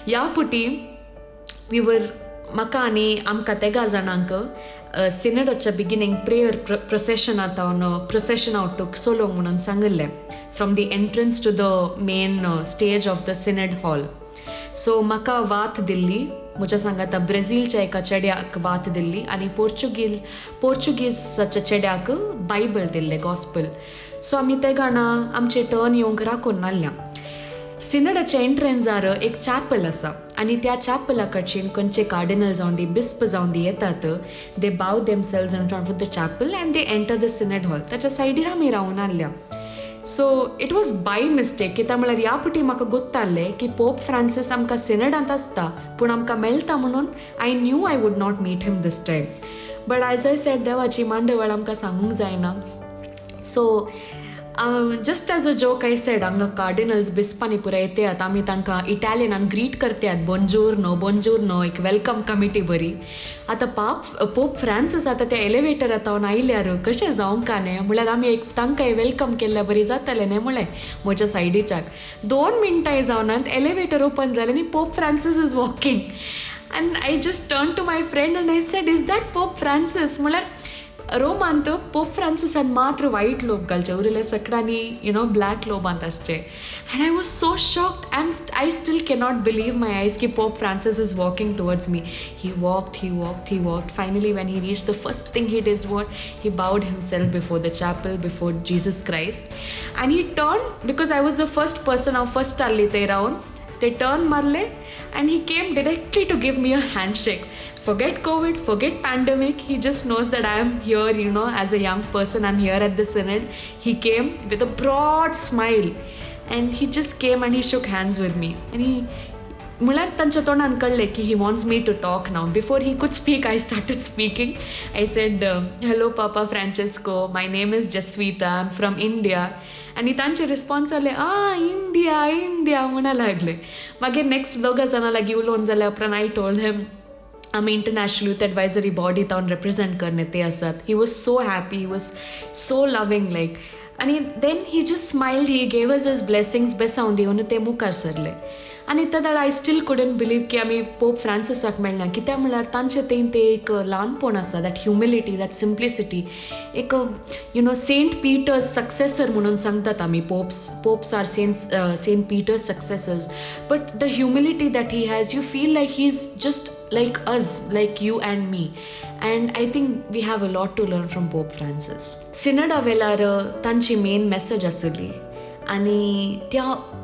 ह्या पुटी we were म्हाका आनी आमकां तेगा जाणांक सिनडाच्या बिगिनींग प्रेयर प्रोसेशन प्रोसेशन आवटूक सोलो म्हणून सांगिल्लें from the entrance to the main stage of the synod hall. So म्हाका वात दिल्ली, म्हज्या सांगाता ब्राझीलच्या एका चेड्याक वात दिल्ली आनी पोर्चुगीजाच्या चेड्याक बायबल दिल्लें गॉस्पल. सो आमी ते गाणा आमचे टर्न येवंक राखून नासल्या. सिनडाच्या एंट्रन्सार एक चॅपल आसा आनी त्या चॅपला कडच्यान खंयचे कार्डिनल जावन दी बिस्प जावन दी येतात. They bow themselves in front of the chapel and they enter the synod hall. ताच्या सायडीर आमी रावून आसल्या. So it was by mistake कित्याक म्हळ्यार ह्या पुटी म्हाका गोत्तालें की पोप फ्रांसीस आमकां सिनडांत आसता पूण आमकां मेळटा म्हणून I knew I would not meet him this time. But as I said देवाची मांडवळ आमकां सांगूंक जायना. So just as a joke I said हांगा कार्डिनल्स बिस्पांनी पुराय येतात, आमी तांकां इटालियनान ग्रीट करतात, बोंजूर नो एक वेलकम कमिटी बरी. आतां पोप फ्रांसीस आतां त्या एलिवेटरांत आयल्यार कशें जावंक न्हय म्हळ्यार आमी एक तांकां वेलकम केल्ल्या बरी जातालें न्हय म्हळें म्हज्या सायडीच्याक. 2 मिनटां जावनात एलिवेटर ओपन जालें आनी pope Francis is walking and I just turn to my friend and I said is that pope Francis. म्हळ्यार रोमांत पोप फ्रांसीसान मात्र वायट लोब घालचे उरले सगळ्यांनी ब्लॅक लोबांत आसचे. And I was so shocked. I still cannot believe my eyes की Pope Francis is walking towards me. He walked. Finally when he reach the first thing he did what he bowed himself before the chapel before Jesus Christ and he turn because I was the first person हांव first आसली ते रावन. ते turn मारले and he came directly to give me a handshake. Forget COVID, forget pandemic. He just knows that I am here, as a young person, I'm here at the synod. He came with a broad smile and he just came and he shook hands with me. And म्हळ्यार तांच्या तोंडान कळ्ळें की he wants me to talk now. Before he could speak, I started speaking. I said, hello Papa Francesco, my name is JESVITA, I'm from India. आनी तांचे response जाले India म्हणा लागले. मागीर नेक्स्ट 2 जाणां लागीं उलोवन जाल्या उपरांत आय टोल्ड हिम आमी इंटरनॅशनल यूथ एडवायजरी बॉडी तावन रिप्रेझेंट करने ते आसात. He was so happy, he was so loving like. आनी then he just smiled, he gave us his blessings बेसावन दिवन ते मुखार सरले. आनी त्या वेळा आय स्टील कुडंट बिलीव की आमी पोप फ्रांसीसाक मेळना. कित्याक म्हळ्यार तांचे थंय ते एक ल्हानपण आसा, दॅट ह्युमिलिटी, दॅट सिंप्लिसिटी. एक सेंट पिटर्स सक्सेसर म्हणून सांगतात आमी. Popes are saint Peter's successors. But the humility that he has, you feel like he is just like us, like you and me. And I think we have a lot to learn from Pope Francis. सिनडा वेळार तांची main message आसली आनी त्या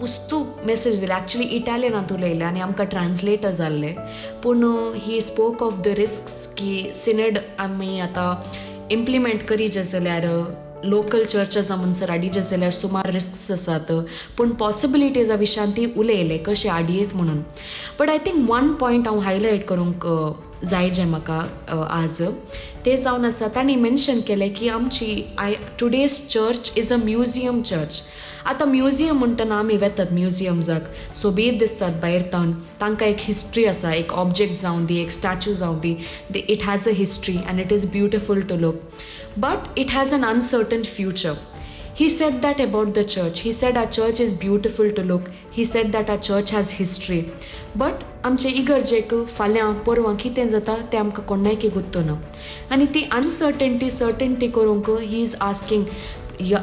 मस्तू message दिले. Actually इटालियनांत उलयले आनी आमकां ट्रान्सलेटर जाल्ले. पूण he spoke of the risks की सिनड आमी आतां इम्प्लिमेंट करी जे जाल्यार लोकल चर्चेस म्हणसर हाडिचे जाल्यार सुमार रिस्क्स आसात. पूण पॉसिबिलिटीजा विशयान ती उलयले कशें हाडयेत म्हणून. बट आय थिंक 1 पॉयंट हांव हायलायट करूंक जाय जें म्हाका आज ते जावन आसा. तांणी मेन्शन केलें की आमची today's church is a museum church. आतां म्युजियम म्हणटना आमी वेतात म्युजियम्साक, सोबीत दिसतात भायर तावन. तांकां एक हिस्ट्री आसा, एक ऑब्जेक्ट जावन दी, एक स्टॅच्यू जावन दी. It has a history and it is beautiful to look. But it has an uncertain future. He said that about the church. He said our church is beautiful to look. He said that our church has history. But आमचे इगर्जेक फाल्यां परवां कितें जाता तें आमकां कोणायकी गुत्तो ना. आनी ती सर्टनटी करूंक ही इज आस्किंग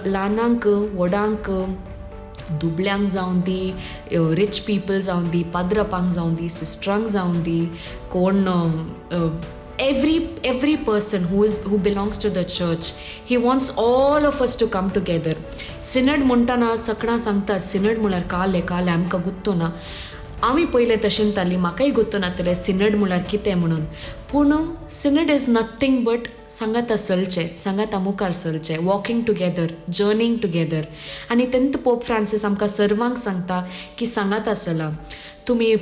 ल्हानांक, व्हडांक, दुबल्यांक जावन दी, रीच पीपल जावन दी, पाद्रपांक जावन दी, सिस्टरांक जावन दी, कोण every person who belongs to the church, he wants all of us to come together. Synod म्हणटना सगळां सांगतात सिनड म्हळ्यार काले आमकां गुत्तो ना. आमी पयलें तशें ताली, म्हाकाय गुत्तो नातलें सिनड म्हळ्यार कितें म्हणून. पूण सिनड इज नथींग बट सांगाता चलचें, सांगाता मुखार चलचें, वॉकिंग टुगेदर, जर्नींग टुगेदर. आनी तेन्ना पोप फ्रांसीस आमकां सर्वांक सांगता की सांगाता चला, तुमी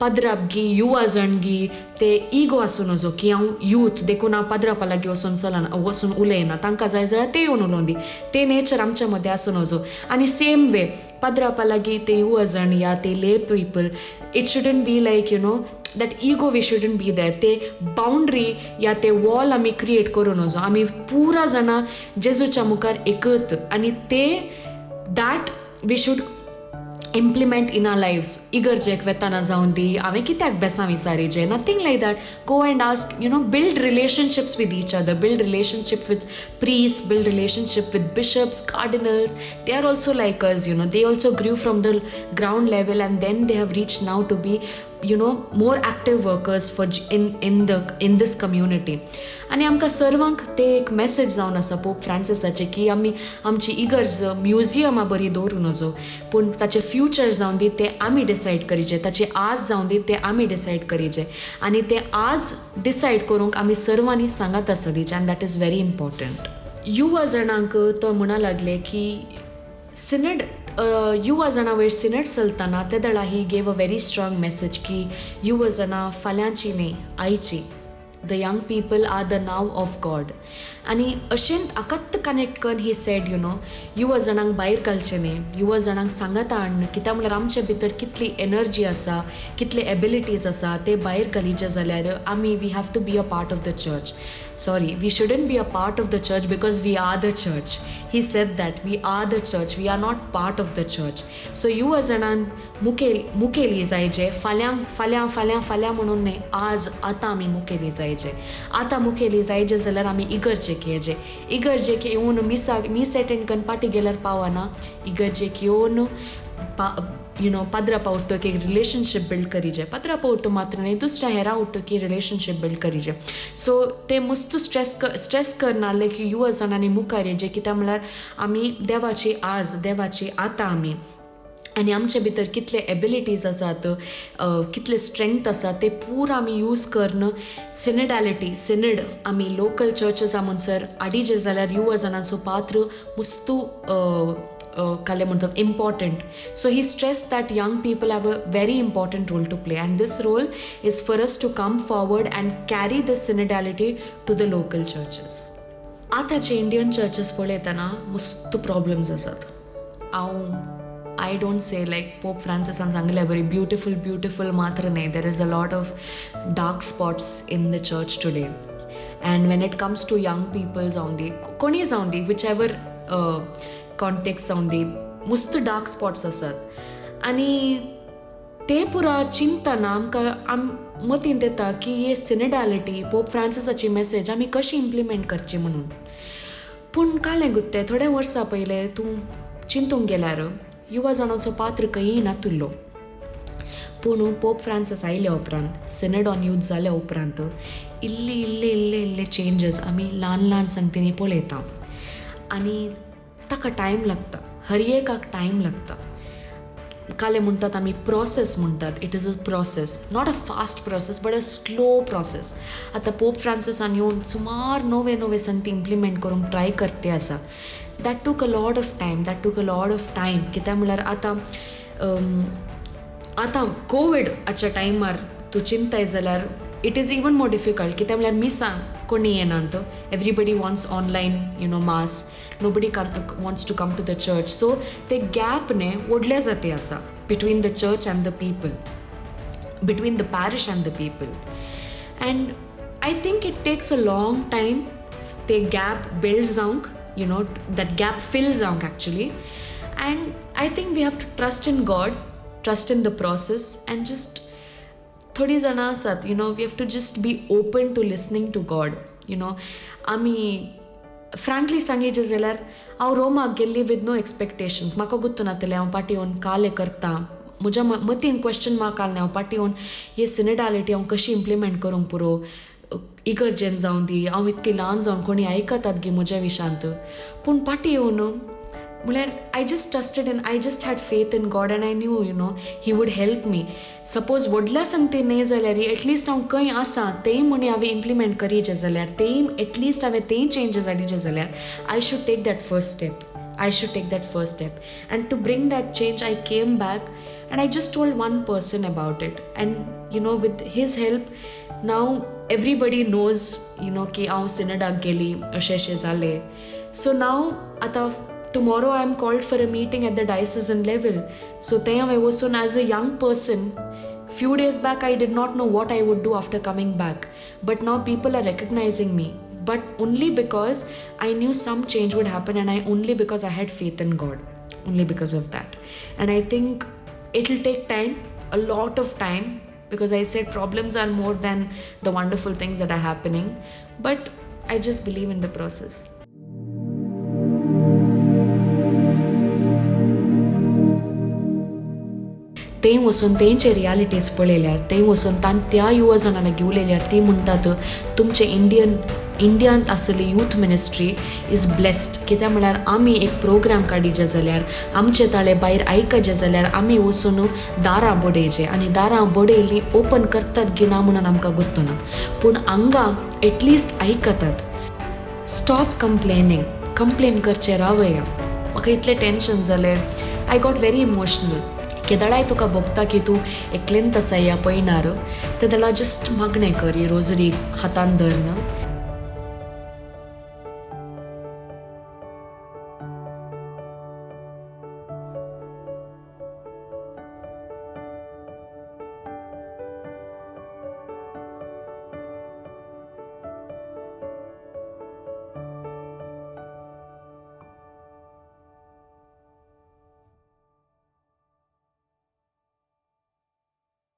पदराप गी, युवा जण गी, ते इगो आसूं नजो की हांव यूथ देखून हांव पदरापा लागीं वचून उलयना. तांकां जाय जाल्यार ते येवन उलोवन दी. ते नेचर आमच्या मदें आसूं नजो. आनी सेम वे पदरापा लागीं ते युवा जण या ते ले people, it shouldn't be like that ego we shouldn't be there. ते बाउंड्री या ते वॉल आमी क्रिएट करूं नजो. आमी पुरा जाणां जेजूच्या मुखार एकत आनी ते that we should implement in our lives. Igarjek vetana zaundi, ave kitak besa visari je, nothing like that. Go and ask, build relationships with each other, build relationship with priests, build relationship with bishops, cardinals. They are also like us, they also grew from the ground level, and then they have reached now to be more active workers for in this community. आणि आमकां सर्वांक ते एक message जावन आसा pope फ्रांसिसाचे की आमी आमची इगर्ज म्युजियमा बरी दवरूं नजो, पूण ताचें फ्युचर जावन दी ते आमी डिसायड करीचे, ताचें आज जावन दी ते आमी डिसायड करीचे, आनी ते आज डिसायड करूंक आमी सर्वांनी सांगात आसा दिचे, आनी दॅट इज व्हेरी इम्पॉर्टंट. युवा जाणांक तो म्हणा लागले की सिनेड युवा जाणां वयर सिनेट चलतना ते दळा he gave a very strong message की युवा जाणां फाल्यांची न्ही आयची. The young people are the now of God. आणि अशेंच आकात्त कनेक्ट करून ही सेड युवा जाणांक भायर घालचें न्ही, युवा जाणांक सांगात हाडन, कित्याक म्हळ्यार आमचे भितर कितली एनर्जी आसा, कितले एबिलिटीज आसा ते भायर घालीचे जाल्यार आमी we have to be a part of the church. Sorry, we shouldn't be a part of the church because we are the church. He said that we are the church, we are not part of the church. So युवा जाणान मुखेली जायचे, फाल्यां म्हणून न्ही, आज आतां आमी मुखेली जायचे. आतां मुखेली जायचे जाल्यार आमी इगर्जेक येवचे. इगर्जेक येवन मीस अटेंड करून पाटी गेल्यार पावना. इगर्जेक येवन पाद्रा पावटोक एक रिलेशनशीप बिल्ड करीचे. पाद्रा पावटो मात्र न्ही, दुसऱ्या हेरां उठोकी रिलेशनशीप बिल्ड करीचे. सो ते मस्त स्ट्रेस करनासले की युवा जाणांनी मुखार येवचे, कित्याक म्हळ्यार आमी देवाची आज, देवाची आतां आमी, आनी आमचे भितर कितले एबिलिटीज आसात, कितले स्ट्रेंथ आसा ते पूर आमी यूज करन सिनेड आमी लोकल चर्चीस म्हणसर हाडिचे जाल्यार युवा जाणांचो पात्र मुस्तू काले म्हणतात important. So he stress that young people have a very important role to play, and this role is for us to come forward and carry this synodality to the local churches. आतांचे Indian churches पळयतना मस्त problems आसात. I don't say like Pope Francis and सांगले very beautiful मात्र न्ही. There is a lot of dark spots in the church today, and when it comes to young people जावन दी, कोणी जावन दी, whichever कॉन्टेक्स्ट जावन दी, मस्त डार्क स्पॉट्स आसात. आनी ते पुरा चिंतना आमकां मतींत येता की हे सिनेडॅलिटी, पोप फ्रांसिसाची मेसेज आमी कशी इम्प्लिमेंट करची म्हणून. पूण कालें गुत्तें थोड्या वर्सां पयलें तूं चिंतूंक गेल्यार युवा जाणांचो पात्र खंयी नातुल्लो. पूण पोप फ्रांसीस आयल्या उपरांत, सिनेड ऑन यूथ जाल्या उपरांत इल्ले चेंजीस आमी ल्हान संगतींनी पळयता. आनी ताका टायम लागता, हर एकाक टायम लागता. काले म्हणटात आमी प्रोसेस म्हणटात. It is a process, not a fast process but a slow process. आतां पोप फ्रांसीसान येवन सुमार नवे संगती इम्प्लिमेंट करूंक ट्राय करते आसा. दॅट टूक अ लॉट ऑफ टायम, कित्याक म्हळ्यार आतां कोविडाच्या टायमार तूं चिंताय जाल्यार it is even more difficult, कित्याक म्हळ्यार मिसांग कोणी येनात. Everybody wants online mass, nobody wants to come to the church. So the gap ne wodle jate asa between the church and the people, between the parish and the people, and I think it takes a long time the gap builds out, that gap fills out actually. And I think we have to trust in God, trust in the process, and just thodi jana asat, we have to just be open to listening to God. Ami frankly सांगीचे जाल्यार हांव रोमाक गेल्ली with no expectations. म्हाका गुत्तू नातलें हांव पाटी येवन काले करतां. म्हज्या मतीन क्वेश्चन मार्क आसलें हांव पाटी येवन हे सिनेडॅलिटी हांव कशी इम्प्लिमेंट करूंक पुरो, इगर्जेन जावन दी, हांव इतकी ल्हान जावन कोणी आयकतात गे म्हज्या विशांत. पूण पाटी येवन म्हळ्यार I just trusted end I just had faith in God, end I new he would help me. Suppose व्हडल्या संगती न्ही जाल्यार एटलिस्ट हांव खंय आसा तेय म्हणी हांवें इम्प्लिमेंट करीचे जाल्यार, तेय एटलिस्ट हांवें तेय चेंजीस हाडिचे जाल्यार I should take that first step. And to bring that change I came back and I just told one person about it, and with his help now everybody knows की हांव सिनेडाक गेली, अशें जालें. So नाव आतां tomorrow I am called for a meeting at the diocesan level. So there I was soon as a young person. Few days back I did not know what I would do after coming back. But now people are recognizing me. But only because I knew some change would happen, and only because I had faith in God. Only because of that. And I think it'll take time, a lot of time, because I said problems are more than the wonderful things that are happening, but I just believe in the process. थंय वचून तेंचे realities पळयल्यार, थंय वचून त्या युवा जाणांना घेवन येयल्यार ती म्हणटात तुमचे इंडियांत आसली यूथ मिनिस्ट्री इज ब्लेस्ड. कित्याक म्हळ्यार आमी एक प्रोग्राम काडिचे जाल्यार, आमचे ताळे भायर आयकचे जाल्यार आमी वचून दारां बडयचे, आनी दारां बडयलीं ओपन करतात की ना म्हणून आमकां गुर्तू ना, पूण हांगा एटलिस्ट आयकतात. स्टॉप कंप्लेन करचे रावया. म्हाका इतलें टेन्शन जालें, आय गॉट व्हेरी इमोशनल. केदळाय तुका भोगता की तूं एकलेंत आसा ह्या पयणार, तेदळा जस्ट मागणें कर, ही रोजरी हातान धर.